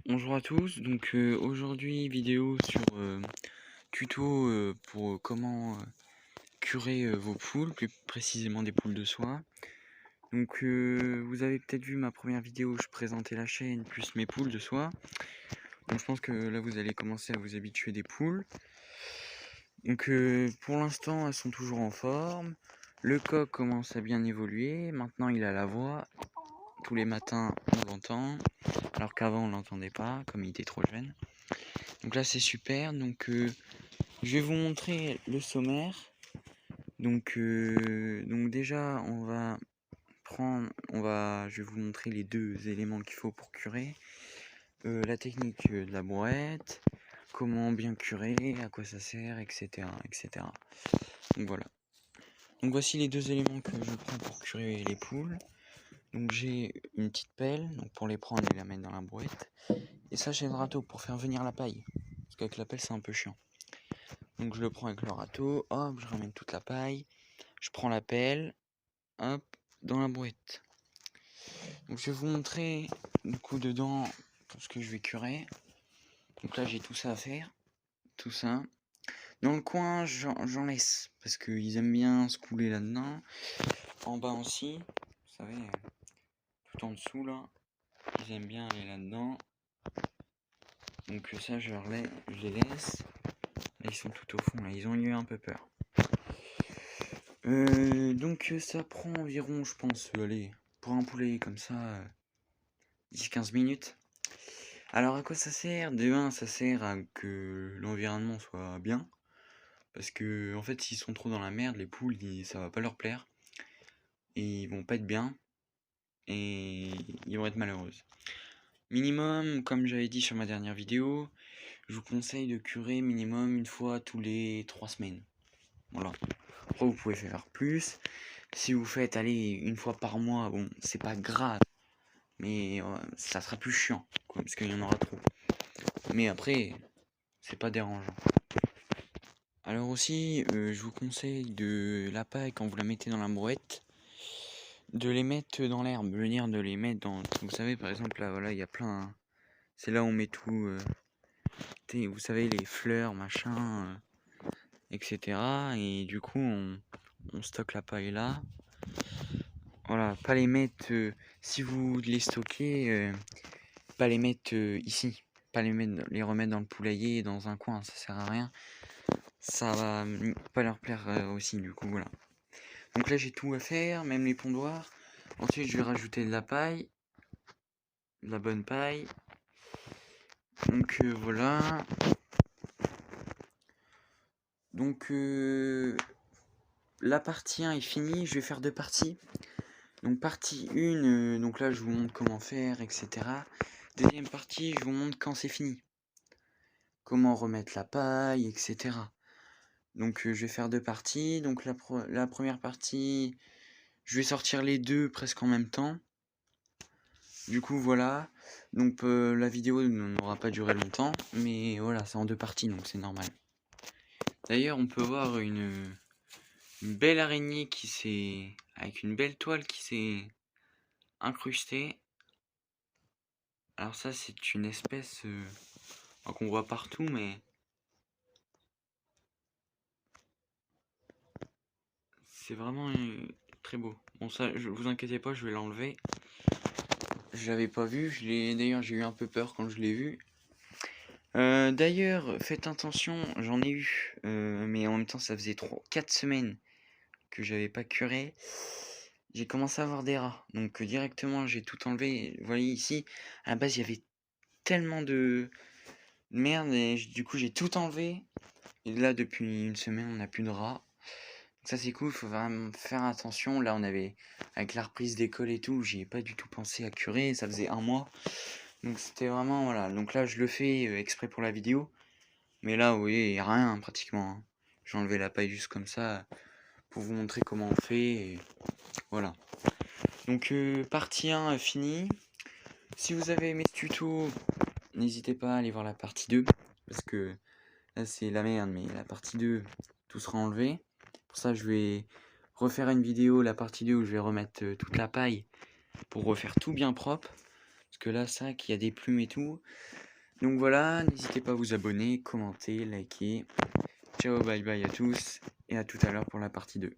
Bonjour à tous, donc aujourd'hui vidéo sur tuto pour comment curer vos poules, plus précisément des poules de soie. Donc vous avez peut-être vu ma première vidéo où je présentais la chaîne plus mes poules de soie. Donc je pense que là vous allez commencer à vous habituer des poules. Donc pour l'instant elles sont toujours en forme. Le coq commence à bien évoluer, maintenant il a la voix. Tous les matins on l'entend, alors qu'avant on l'entendait pas, comme il était trop jeune. Donc là c'est super, donc je vais vous montrer le sommaire. Donc déjà je vais vous montrer les deux éléments qu'il faut pour curer. La technique de la brouette, comment bien curer, à quoi ça sert, etc. etc. Donc voilà. Donc voici les deux éléments que je prends pour curer les poules. Donc j'ai une petite pelle, donc pour les prendre et la mettre dans la brouette. Et ça j'ai le râteau pour faire venir la paille. Parce qu'avec la pelle c'est un peu chiant. Donc je le prends avec le râteau, hop, je ramène toute la paille, je prends la pelle, hop, dans la brouette. Donc je vais vous montrer du coup dedans tout ce que je vais curer. Donc là j'ai tout ça à faire, tout ça. Dans le coin j'en laisse, parce qu'ils aiment bien se couler là-dedans. En bas aussi, vous savez, tout en dessous là, ils aiment bien aller là-dedans. Donc ça je les laisse. Là ils sont tout au fond, là ils ont eu un peu peur. Donc ça prend environ, je pense, allez, pour un poulet comme ça, 10-15 minutes. Alors à quoi ça sert? De 1, ça sert à que l'environnement soit bien. Parce que en fait s'ils sont trop dans la merde, les poules, ça va pas leur plaire. Et ils vont pas être bien. Et ils vont être malheureuses. Minimum, comme j'avais dit sur ma dernière vidéo, je vous conseille de curer minimum une fois tous les 3 semaines. Voilà. Après vous pouvez faire plus. Si vous faites aller une fois par mois, bon, c'est pas grave. Mais ça sera plus chiant, quoi, parce qu'il y en aura trop. Mais après, c'est pas dérangeant. Alors aussi, je vous conseille de la paille quand vous la mettez dans la brouette, de les mettre dans l'herbe, je veux dire de les mettre dans. Vous savez, par exemple, là, voilà, il y a plein. C'est là où on met tout. Vous savez, les fleurs, machin, etc. Et du coup, on stocke la paille là. Voilà, pas les mettre. Si vous les stockez, pas les mettre ici. Pas les remettre dans le poulailler, dans un coin, ça sert à rien. Ça va pas leur plaire aussi, du coup, voilà. Donc là, j'ai tout à faire, même les pondoirs. Ensuite, je vais rajouter de la paille. De la bonne paille. Donc voilà. Donc la partie 1 est finie. Je vais faire deux parties. Donc partie 1, donc là, je vous montre comment faire, etc. Deuxième partie, je vous montre quand c'est fini. Comment remettre la paille, etc. Donc je vais faire deux parties. Donc la première partie, je vais sortir les deux presque en même temps. Du coup voilà. Donc la vidéo n'aura pas duré longtemps. Mais voilà, c'est en deux parties, donc c'est normal. D'ailleurs, on peut voir une belle araignée qui s'est... avec une belle toile qui s'est incrustée. Alors ça, c'est une espèce qu'on voit partout, mais... c'est vraiment très beau. Bon ça, vous inquiétez pas, je vais l'enlever. Je l'avais pas vu, d'ailleurs j'ai eu un peu peur quand je l'ai vu. D'ailleurs, faites attention, j'en ai eu, mais en même temps ça faisait 4 semaines que j'avais pas curé. J'ai commencé à avoir des rats, donc directement j'ai tout enlevé. Vous voyez ici, à la base il y avait tellement de merde et du coup j'ai tout enlevé. Et là depuis une semaine on n'a plus de rats. Ça c'est cool, faut vraiment faire attention. Là on avait, avec la reprise d'école et tout, j'y ai pas du tout pensé à curer, ça faisait un mois. Donc c'était vraiment, voilà. Donc là je le fais exprès pour la vidéo. Mais là vous voyez, il n'y a rien pratiquement. Hein. J'ai enlevé la paille juste comme ça pour vous montrer comment on fait. Et voilà. Donc partie 1 finie. Si vous avez aimé ce tuto, n'hésitez pas à aller voir la partie 2. Parce que là c'est la merde, mais la partie 2, tout sera enlevé. Pour ça je vais refaire une vidéo, la partie 2, où je vais remettre toute la paille pour refaire tout bien propre. Parce que là, c'est vrai qu'il y a des plumes et tout. Donc voilà, n'hésitez pas à vous abonner, commenter, liker. Ciao, bye bye à tous, et à tout à l'heure pour la partie 2.